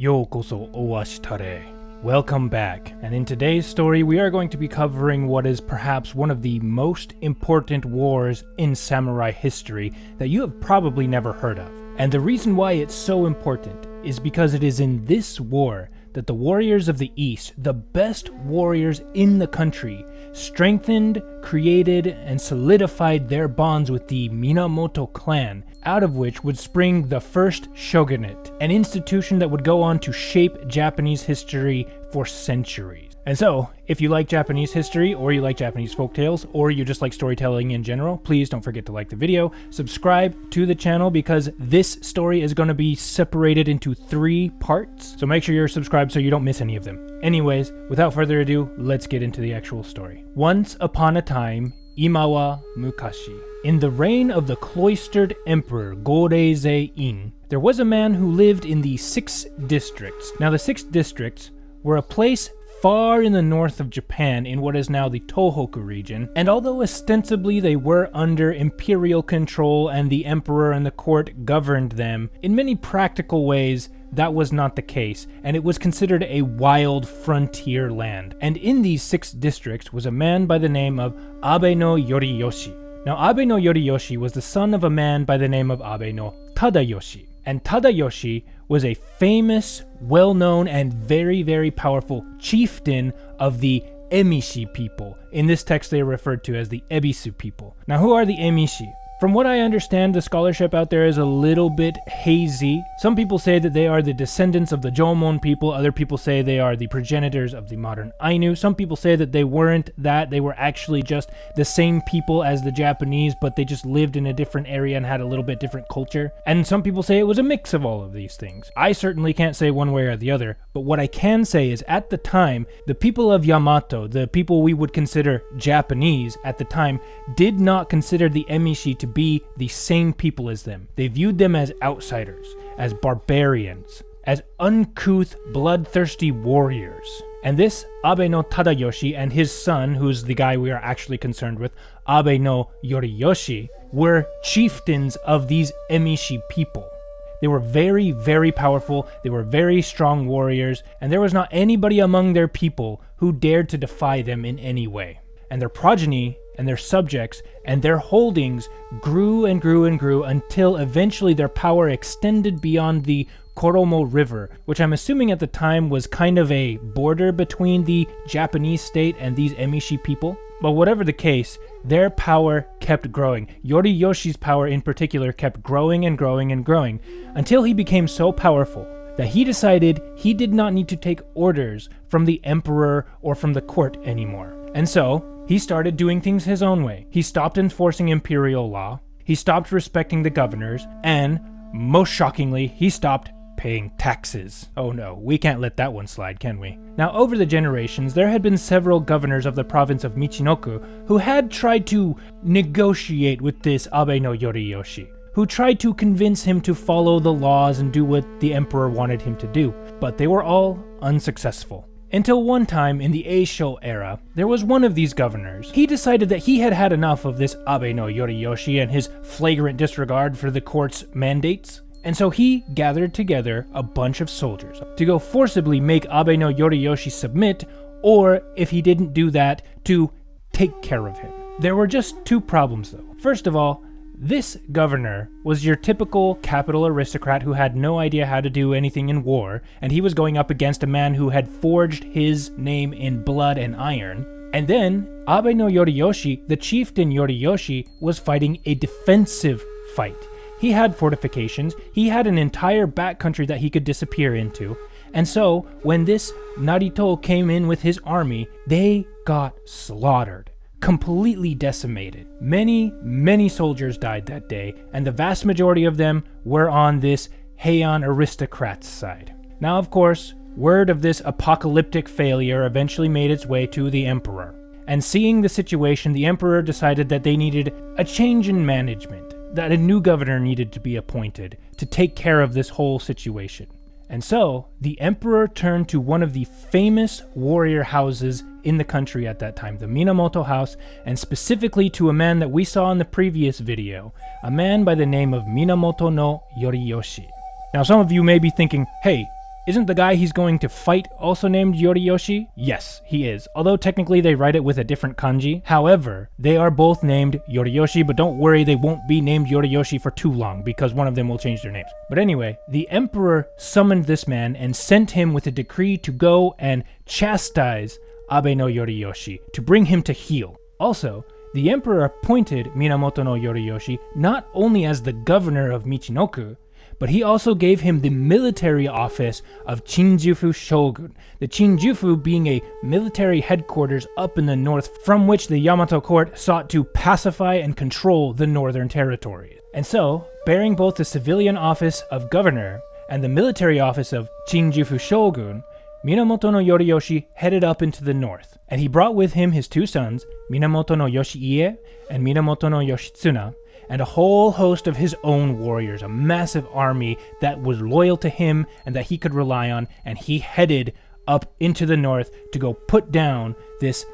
Yokoso owashitare. Welcome back, and in today's story we are going to be covering what is perhaps one of the most important wars in samurai history that you have probably never heard of. And the reason why it's so important is because it is in this war that the warriors of the East, the best warriors in the country, strengthened, created, and solidified their bonds with the Minamoto clan, out of which would spring the first shogunate, an institution that would go on to shape Japanese history for centuries. And so, if you like Japanese history, or you like Japanese folktales, or you just like storytelling in general, please don't forget to like the video, subscribe to the channel because this story is going to be separated into 3 parts, so make sure you're subscribed so you don't miss any of them. Anyways, without further ado, let's get into the actual story. Once upon a time, Imawa Mukashi, in the reign of the cloistered emperor Goreizei-in, there was a man who lived in the 6 districts. Now the 6 districts were a place far in the north of Japan in what is now the Tohoku region, and although ostensibly they were under imperial control and the emperor and the court governed them, in many practical ways that was not the case, and it was considered a wild frontier land. And in these 6 districts was a man by the name of Abe no Yoriyoshi. Now Abe no Yoriyoshi was the son of a man by the name of Abe no Tadayoshi. And Tadayoshi was a famous, well-known, and very, very powerful chieftain of the Emishi people. In this text they are referred to as the Ebisu people. Now who are the Emishi? From what I understand, the scholarship out there is a little bit hazy. Some people say that they are the descendants of the Jomon people, other people say they are the progenitors of the modern Ainu. Some people say that they weren't that, they were actually just the same people as the Japanese, but they just lived in a different area and had a little bit different culture. And some people say it was a mix of all of these things. I certainly can't say one way or the other, but what I can say is at the time, the people of Yamato, the people we would consider Japanese at the time, did not consider the Emishi to be the same people as them. They viewed them as outsiders, as barbarians, as uncouth, bloodthirsty warriors. And this Abe no Tadayoshi and his son, who's the guy we are actually concerned with, Abe no Yoriyoshi, were chieftains of these Emishi people. They were very, very powerful, they were very strong warriors, and there was not anybody among their people who dared to defy them in any way. And their progeny and their subjects and their holdings grew and grew and grew until eventually their power extended beyond the Koromo River, which I'm assuming at the time was kind of a border between the Japanese state and these Emishi people. But whatever the case, their power kept growing. Yoriyoshi's power in particular kept growing and growing and growing until he became so powerful that he decided he did not need to take orders from the emperor or from the court anymore. And so he started doing things his own way. He stopped enforcing imperial law, he stopped respecting the governors, and, most shockingly, he stopped paying taxes. Oh no, we can't let that one slide, can we? Now, over the generations, there had been several governors of the province of Michinoku who had tried to negotiate with this Abe no Yoriyoshi, who tried to convince him to follow the laws and do what the emperor wanted him to do, but they were all unsuccessful. Until one time in the Eisho era, there was one of these governors. He decided that he had had enough of this Abe no Yoriyoshi and his flagrant disregard for the court's mandates, and so he gathered together a bunch of soldiers to go forcibly make Abe no Yoriyoshi submit, or if he didn't do that, to take care of him. There were just 2 problems though. First of all, this governor was your typical capital aristocrat who had no idea how to do anything in war, and he was going up against a man who had forged his name in blood and iron. And then, Abe no Yoriyoshi, the chieftain Yoriyoshi, was fighting a defensive fight. He had fortifications, he had an entire backcountry that he could disappear into, and so, when this Narito came in with his army, they got slaughtered. Completely decimated. Many, many soldiers died that day, and the vast majority of them were on this Heian aristocrat's side. Now, of course, word of this apocalyptic failure eventually made its way to the emperor. And seeing the situation, the emperor decided that they needed a change in management, that a new governor needed to be appointed to take care of this whole situation. And so, the emperor turned to one of the famous warrior houses in the country at that time, the Minamoto house, and specifically to a man that we saw in the previous video, a man by the name of Minamoto no Yoriyoshi. Now some of you may be thinking, hey, Isn't the guy he's going to fight also named Yoriyoshi? Yes, he is. Although technically they write it with a different kanji. However, they are both named Yoriyoshi, but don't worry, they won't be named Yoriyoshi for too long because one of them will change their names. But anyway, the emperor summoned this man and sent him with a decree to go and chastise Abe no Yoriyoshi, to bring him to heel. Also, the emperor appointed Minamoto no Yoriyoshi not only as the governor of Michinoku, but he also gave him the military office of Chinjufu Shogun, the Chinjufu being a military headquarters up in the north from which the Yamato court sought to pacify and control the northern territories. And so, bearing both the civilian office of governor and the military office of Chinjufu Shogun, Minamoto no Yoriyoshi headed up into the north, and he brought with him his two sons, Minamoto no Yoshiie and Minamoto no Yoshitsuna, and a whole host of his own warriors, a massive army that was loyal to him and that he could rely on, and he headed up into the north to go put down this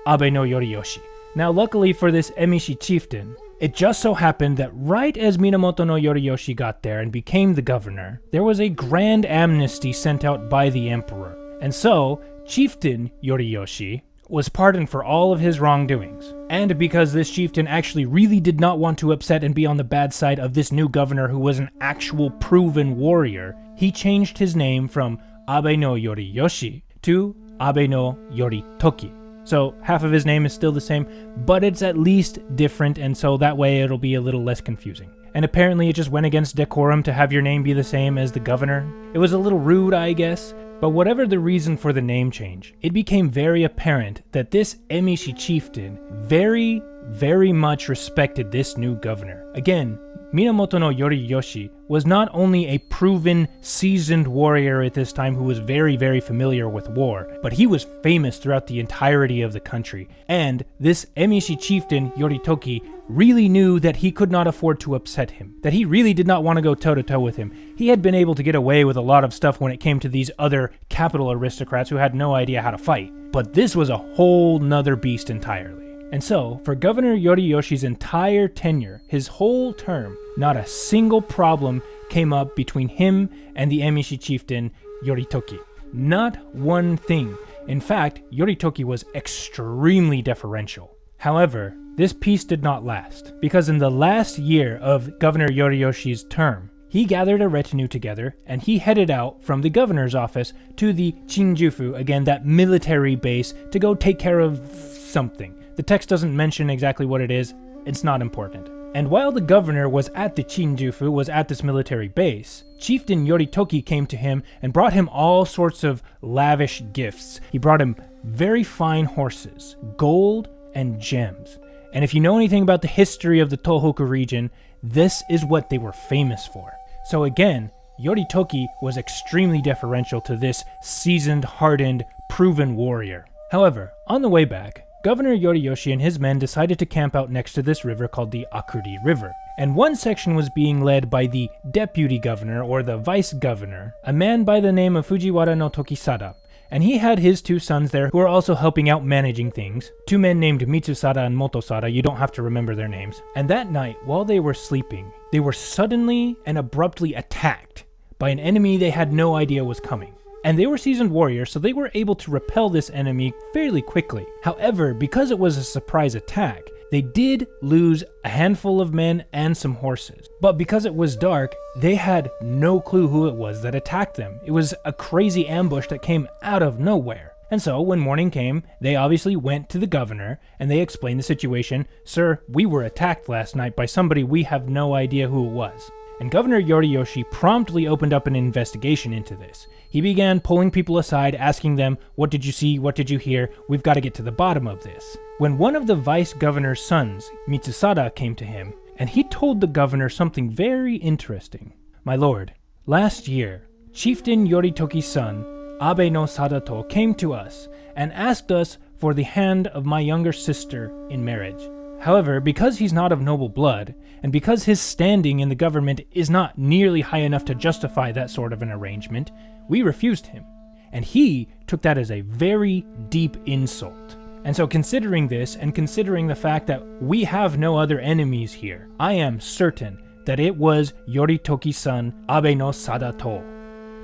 Abe no Yoriyoshi. Now luckily for this Emishi chieftain, it just so happened that right as Minamoto no Yoriyoshi got there and became the governor, there was a grand amnesty sent out by the emperor. And so, Chieftain Yoriyoshi was pardoned for all of his wrongdoings. And because this chieftain actually really did not want to upset and be on the bad side of this new governor who was an actual proven warrior, he changed his name from Abe no Yoriyoshi to Abe no Yoritoki. So half of his name is still the same, but it's at least different, and so that way it'll be a little less confusing. And apparently it just went against decorum to have your name be the same as the governor. It was a little rude, I guess. But whatever the reason for the name change, it became very apparent that this Emishi chieftain very, very much respected this new governor. Again, Minamoto no Yoriyoshi was not only a proven, seasoned warrior at this time who was very, very familiar with war, but he was famous throughout the entirety of the country. And this Emishi chieftain, Yoritoki, really knew that he could not afford to upset him, that he really did not want to go toe-to-toe with him. He had been able to get away with a lot of stuff when it came to these other capital aristocrats who had no idea how to fight. But this was a whole nother beast entirely. And so, for Governor Yoriyoshi's entire tenure, his whole term, not a single problem came up between him and the Emishi chieftain Yoritoki. Not one thing. In fact, Yoritoki was extremely deferential. However, this peace did not last, because in the last year of Governor Yoriyoshi's term, he gathered a retinue together and he headed out from the governor's office to the Chinjufu, again that military base, to go take care of something. The text doesn't mention exactly what it is, it's not important. And while the governor was at the Chinjufu, was at this military base, Chieftain Yoritoki came to him and brought him all sorts of lavish gifts. He brought him very fine horses, gold, and gems. And if you know anything about the history of the Tohoku region, this is what they were famous for. So again, Yoritoki was extremely deferential to this seasoned, hardened, proven warrior. However, on the way back, Governor Yoriyoshi and his men decided to camp out next to this river called the Akuri River. And one section was being led by the deputy governor, or the vice governor, a man by the name of Fujiwara no Tokisada. And he had his two sons there who were also helping out managing things. Two men named Mitsusada and Motosada, you don't have to remember their names. And that night, while they were sleeping, they were suddenly and abruptly attacked by an enemy they had no idea was coming. And they were seasoned warriors, so they were able to repel this enemy fairly quickly. However, because it was a surprise attack, they did lose a handful of men and some horses. But because it was dark, they had no clue who it was that attacked them. It was a crazy ambush that came out of nowhere. And so, when morning came, they obviously went to the governor, and they explained the situation. "Sir, we were attacked last night by somebody we have no idea who it was." And Governor Yoriyoshi promptly opened up an investigation into this. He began pulling people aside, asking them, "What did you see? What did you hear? We've got to get to the bottom of this." When one of the vice governor's sons, Mitsusada, came to him, and he told the governor something very interesting. "My lord, last year, Chieftain Yoritoki's son, Abe no Sadato, came to us and asked us for the hand of my younger sister in marriage. However, because he's not of noble blood, and because his standing in the government is not nearly high enough to justify that sort of an arrangement, we refused him. And he took that as a very deep insult. And so considering this, and considering the fact that we have no other enemies here, I am certain that it was Yoritoki's son, Abe no Sadato."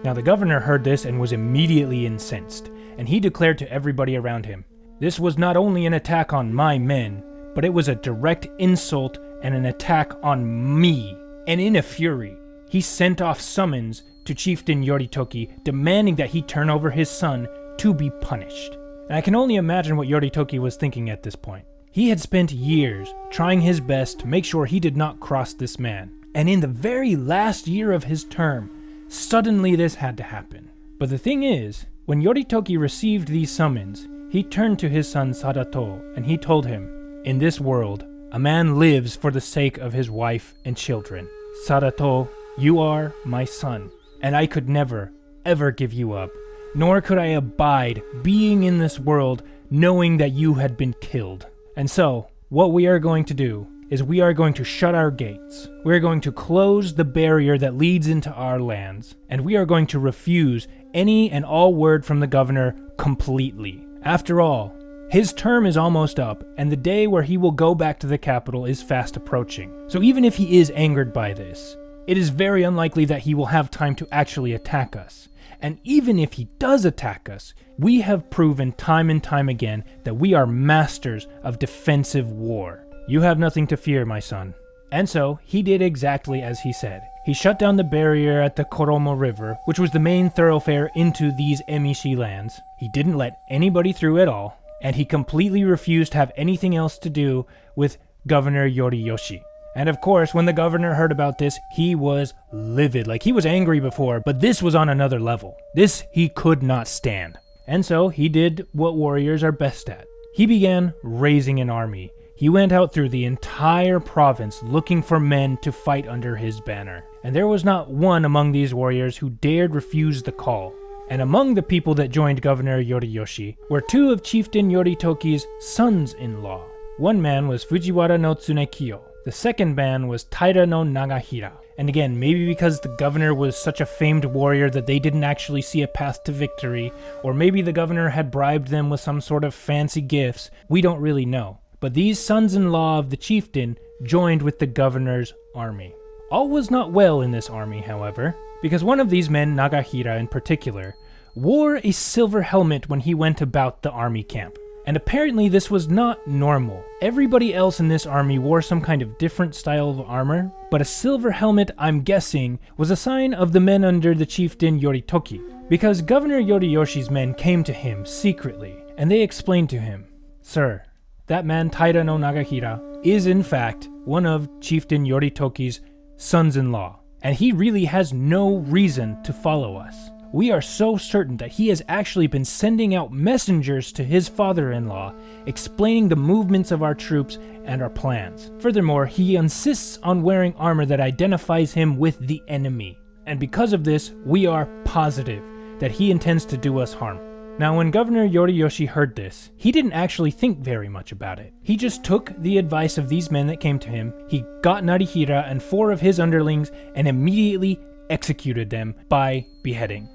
Now the governor heard this and was immediately incensed, and he declared to everybody around him, "This was not only an attack on my men, but it was a direct insult and an attack on me." And in a fury, he sent off summons to Chieftain Yoritoki demanding that he turn over his son to be punished. And I can only imagine what Yoritoki was thinking at this point. He had spent years trying his best to make sure he did not cross this man. And in the very last year of his term, suddenly this had to happen. But the thing is, when Yoritoki received these summons, he turned to his son Sadato and he told him, "In this world, a man lives for the sake of his wife and children. Sadato, you are my son, and I could never, ever give you up, nor could I abide being in this world knowing that you had been killed. And so, what we are going to do is we are going to shut our gates. We are going to close the barrier that leads into our lands, and we are going to refuse any and all word from the governor completely. After all, his term is almost up, and the day where he will go back to the capital is fast approaching. So even if he is angered by this, it is very unlikely that he will have time to actually attack us. And even if he does attack us, we have proven time and time again that we are masters of defensive war. You have nothing to fear, my son." And so, he did exactly as he said. He shut down the barrier at the Koromo River, which was the main thoroughfare into these Emishi lands. He didn't let anybody through at all, and he completely refused to have anything else to do with Governor Yoriyoshi. And of course, when the governor heard about this, he was livid. Like, he was angry before, but this was on another level. This he could not stand. And so, he did what warriors are best at. He began raising an army. He went out through the entire province looking for men to fight under his banner. And there was not one among these warriors who dared refuse the call. And among the people that joined Governor Yoriyoshi were two of Chieftain Yoritoki's sons-in-law. One man was Fujiwara no Tsunekiyo. The second man was Taira no Nagahira. And again, maybe because the governor was such a famed warrior that they didn't actually see a path to victory, or maybe the governor had bribed them with some sort of fancy gifts, we don't really know. But these sons-in-law of the chieftain joined with the governor's army. All was not well in this army, however, because one of these men, Nagahira in particular, wore a silver helmet when he went about the army camp. And apparently this was not normal. Everybody else in this army wore some kind of different style of armor, but a silver helmet, I'm guessing, was a sign of the men under the chieftain Yoritoki. Because Governor Yoriyoshi's men came to him secretly, and they explained to him, "Sir, that man Taira no Nagahira is in fact one of Chieftain Yoritoki's sons-in-law, and he really has no reason to follow us. We are so certain that he has actually been sending out messengers to his father-in-law, explaining the movements of our troops and our plans. Furthermore, he insists on wearing armor that identifies him with the enemy. And because of this, we are positive that he intends to do us harm." Now, when Governor Yoriyoshi heard this, he didn't actually think very much about it. He just took the advice of these men that came to him, he got Narihira and 4 of his underlings, and immediately executed them by beheading.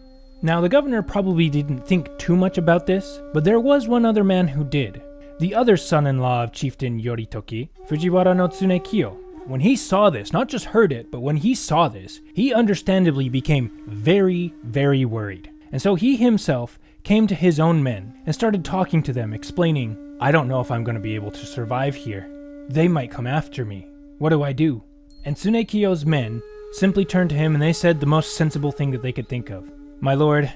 Now, the governor probably didn't think too much about this, but there was one other man who did. The other son-in-law of Chieftain Yoritoki, Fujiwara no Tsunekiyo. When he saw this, not just heard it, but when he saw this, he understandably became very, very worried. And so he himself came to his own men and started talking to them, explaining, "I don't know if I'm going to be able to survive here. They might come after me. What do I do?" And Tsunekiyo's men simply turned to him and they said the most sensible thing that they could think of. "My lord,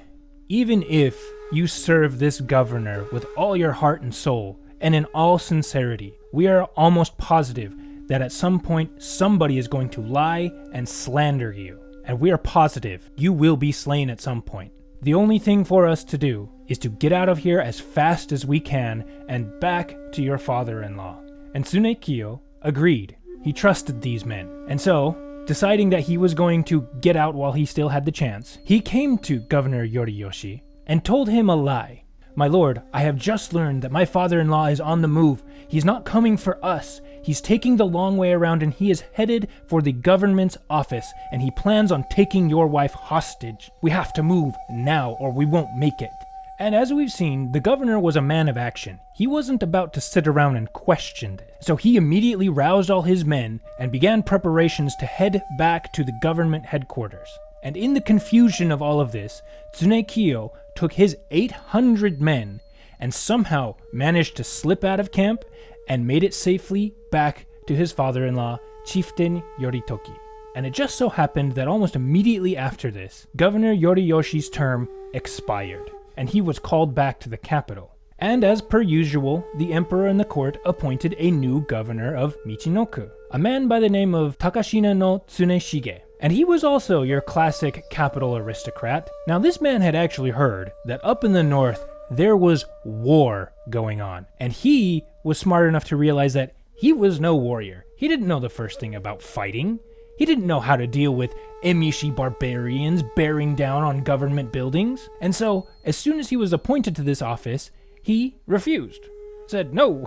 even if you serve this governor with all your heart and soul, and in all sincerity, we are almost positive that at some point somebody is going to lie and slander you. And we are positive you will be slain at some point. The only thing for us to do is to get out of here as fast as we can and back to your father-in-law." And Tsunekiyo agreed. He trusted these men. And so, deciding that he was going to get out while he still had the chance, he came to Governor Yoriyoshi and told him a lie. "My lord, I have just learned that my father-in-law is on the move. He's not coming for us. He's taking the long way around and he is headed for the government's office, and he plans on taking your wife hostage. We have to move now or we won't make it." And as we've seen, the governor was a man of action. He wasn't about to sit around and question this. So he immediately roused all his men and began preparations to head back to the government headquarters. And in the confusion of all of this, Tsunekiyo took his 800 men and somehow managed to slip out of camp and made it safely back to his father-in-law, Chieftain Yoritoki. And it just so happened that almost immediately after this, Governor Yoriyoshi's term expired, and he was called back to the capital. And as per usual, the emperor and the court appointed a new governor of Michinoku, a man by the name of Takashina no Tsuneshige. And he was also your classic capital aristocrat. Now this man had actually heard that up in the north there was war going on, and he was smart enough to realize that he was no warrior. He didn't know the first thing about fighting. He didn't know how to deal with Emishi barbarians bearing down on government buildings. And so, as soon as he was appointed to this office, he refused. Said, no,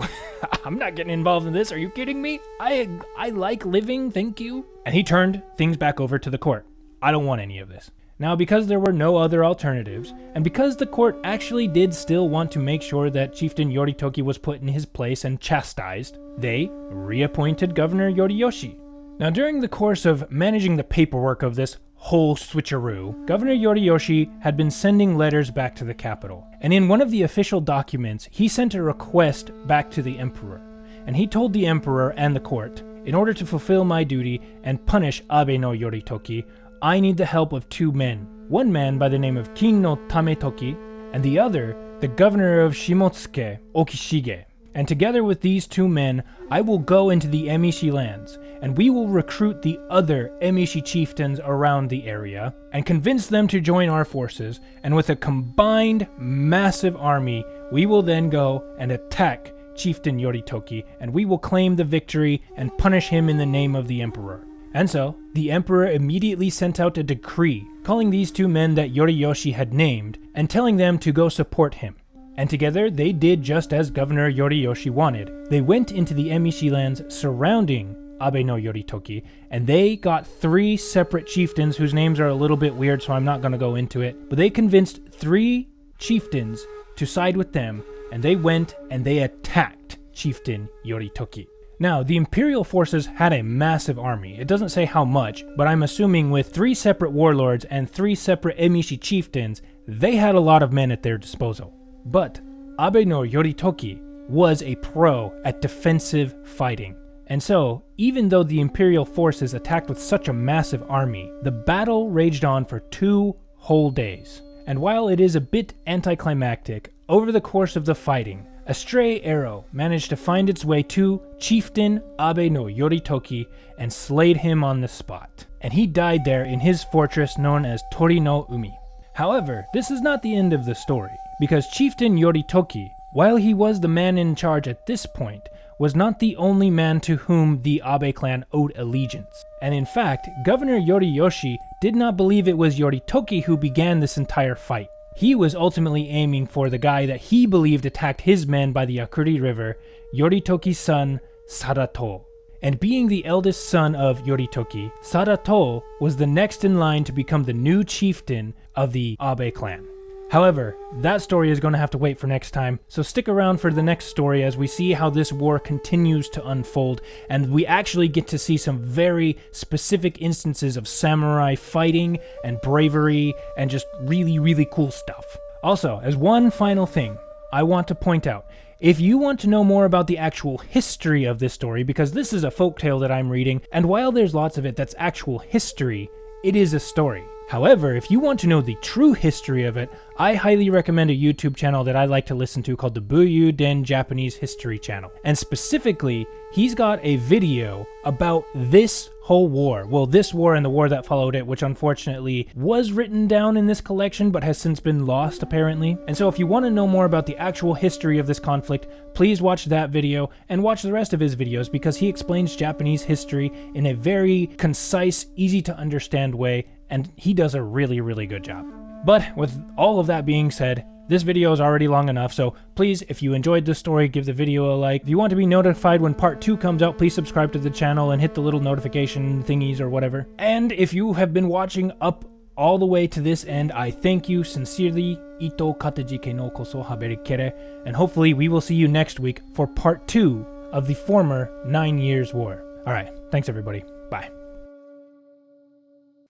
I'm not getting involved in this. Are you kidding me? I like living, thank you. And he turned things back over to the court. I don't want any of this. Now, because there were no other alternatives, and because the court actually did still want to make sure that Chieftain Yoritoki was put in his place and chastised, they reappointed Governor Yoriyoshi. Now, during the course of managing the paperwork of this whole switcheroo, Governor Yoriyoshi had been sending letters back to the capital. And in one of the official documents, he sent a request back to the emperor. And he told the emperor and the court, in order to fulfill my duty and punish Abe no Yoritoki, I need the help of two men. One man by the name of Kin no Tametoki, and the other, the governor of Shimotsuke, Okishige. And together with these two men, I will go into the Emishi lands, and we will recruit the other Emishi chieftains around the area, and convince them to join our forces, and with a combined massive army, we will then go and attack Chieftain Yoritoki, and we will claim the victory and punish him in the name of the emperor. And so, the emperor immediately sent out a decree, calling these two men that Yoriyoshi had named, and telling them to go support him. And together, they did just as Governor Yoriyoshi wanted. They went into the Emishi lands surrounding Abe no Yoritoki, and they got 3 separate chieftains whose names are a little bit weird, so I'm not going to go into it. But they convinced 3 chieftains to side with them, and they went and they attacked Chieftain Yoritoki. Now, the imperial forces had a massive army. It doesn't say how much, but I'm assuming with 3 separate warlords and 3 separate Emishi chieftains, they had a lot of men at their disposal. But Abe no Yoritoki was a pro at defensive fighting. And so, even though the imperial forces attacked with such a massive army, the battle raged on for 2 whole days. And while it is a bit anticlimactic, over the course of the fighting, a stray arrow managed to find its way to Chieftain Abe no Yoritoki and slayed him on the spot. And he died there in his fortress known as Tori no Umi. However, this is not the end of the story, because Chieftain Yoritoki, while he was the man in charge at this point, was not the only man to whom the Abe clan owed allegiance. And in fact, Governor Yoriyoshi did not believe it was Yoritoki who began this entire fight. He was ultimately aiming for the guy that he believed attacked his men by the Akuri River, Yoritoki's son, Sadato. And being the eldest son of Yoritoki, Sadato was the next in line to become the new chieftain of the Abe clan. However, that story is going to have to wait for next time, so stick around for the next story as we see how this war continues to unfold, and we actually get to see some very specific instances of samurai fighting and bravery and just really, really cool stuff. Also, as one final thing, I want to point out, if you want to know more about the actual history of this story, because this is a folktale that I'm reading, and while there's lots of it that's actual history, it is a story. However, if you want to know the true history of it, I highly recommend a YouTube channel that I like to listen to called the Buyu Den Japanese History Channel. And specifically, he's got a video about this whole war. Well, this war and the war that followed it, which unfortunately was written down in this collection but has since been lost apparently. And so if you want to know more about the actual history of this conflict, please watch that video and watch the rest of his videos because he explains Japanese history in a very concise, easy to understand way, and he does a really, really good job. But with all of that being said, this video is already long enough, so please, if you enjoyed this story, give the video a like. If you want to be notified when part 2 comes out, please subscribe to the channel and hit the little notification thingies or whatever. And if you have been watching up all the way to this end, I thank you sincerely. Ito katajike no koso haberikere, and hopefully we will see you next week for part 2 of the former 9 Years' War. Alright, thanks everybody.